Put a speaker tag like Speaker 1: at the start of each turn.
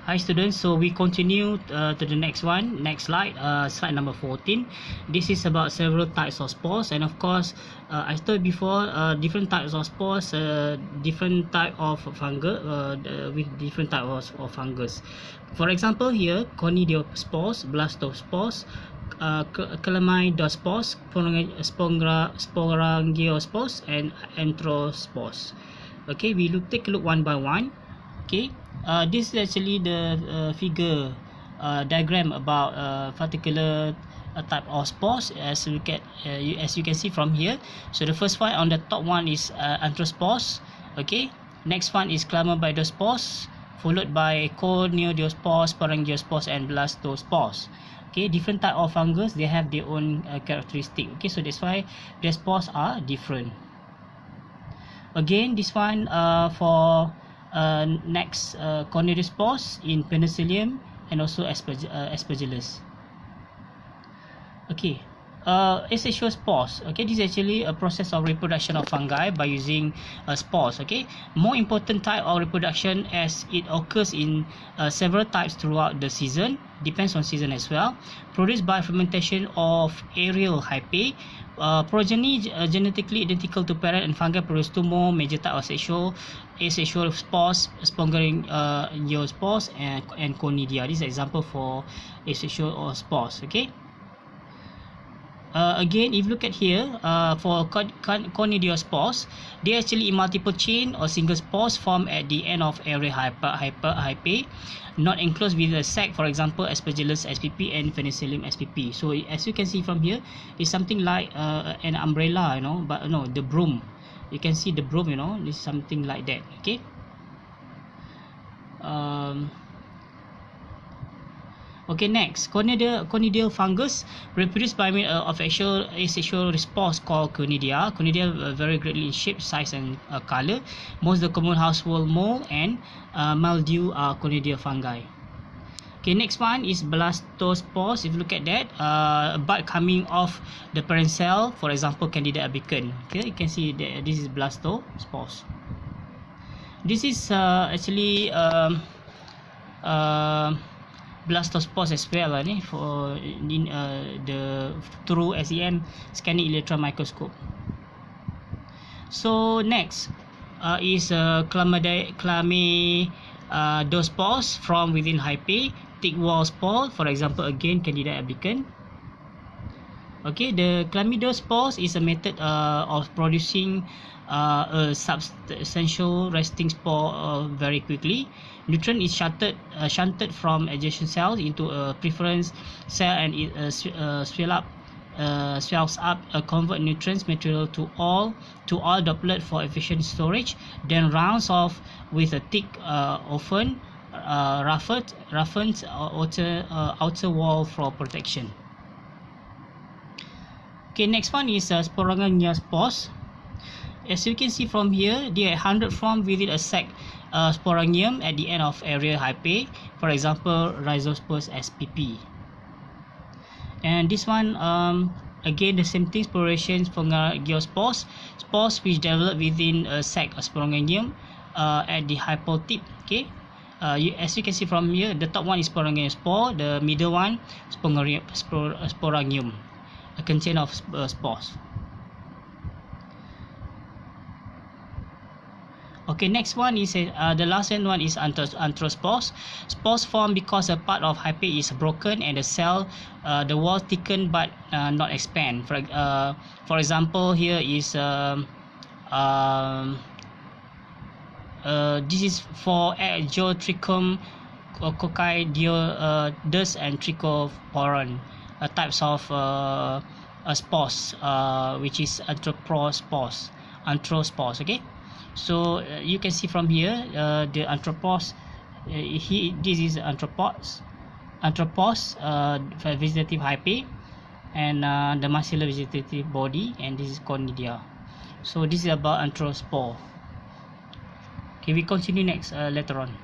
Speaker 1: Hi students, so we continue to the next slide, slide number 14. This is about several types of spores, and of course I told before, different types of spores, different type of fungus, with different types of fungus. For example here, conidiospores, blastospores, chlamydospores, sporangiospores, and anthrospores. Okay, take a look one by one. Okay, this is actually the figure diagram about particular type of spores as you can see from here. So the first one on the top one is anthrospores. Okay, next one is chlamydospores, followed by conidiospores, sporangiospores, and blastospores. Okay, different type of fungus, they have their own characteristic. Okay, so that's why their spores are different. Again, this one for next conidiospores in penicillium and also aspergillus. Okay, asexual spores. Okay, this is actually a process of reproduction of fungi by using spores. Okay, more important type of reproduction as it occurs in several types throughout the season, depends on season as well. Produced by fermentation of aerial hypae. Progeny genetically identical to parent, and fungi produce two more major types of asexual spores, sporangiospores and conidia. This is an example for asexual spores. Okay. Again, if you look at here, for conidiospores, they actually in multiple chain or single spores formed at the end of aerial hypae, not enclosed with a sac. For example, aspergillus spp and penicillium spp. So as you can see from here, it's something like an umbrella, but no, the broom. You can see the broom, this is something like that. Okay. Okay, next, conidial fungus reproduced by means of asexual spores called conidia. Conidia vary greatly in shape, size, and color. Most of the common household mold and mildew are conidial fungi. Okay, next one is blastospores. If you look at that, a bud coming off the parent cell, for example, Candida albicans. Okay, you can see that this is blastospores. This is actually blastospores as well, for in the through SEM scanning electron microscope. So next is chlamydospores from within hypae, thick wall spore, for example again Candida albicans. Okay, the chlamydospores is a method of producing a substantial resting spore very quickly. Nutrient is shunted from adjacent cells into a preference cell, and it swells up, convert nutrients material to all droplet for efficient storage, then rounds off with a thick, often roughened outer wall for protection. Okay, next one is sporangiospores. As you can see from here, they are 100 formed within a sac sporangium at the end of aerial hypae, for example Rhizospores spp. And this one, again the same thing, sporation sporangiospores, spores which develop within a sac sporangium at the hypal tip. Okay, as you can see from here, the top one is sporangiospore, the middle one sporangium, a container of spores. Okay, next one is the last one is anthrospores. Spores form because a part of hypae is broken and the cell, the wall thicken but not expand. For example, here is this is for Geotrichum coccidioides and trichoporon, types of spores, which is anthrospores. Okay. So you can see from here, the anthropos, this is anthropos, vegetative hypae, and the muscular vegetative body, and this is conidia. So this is about anthrospore. Okay, we continue next later on.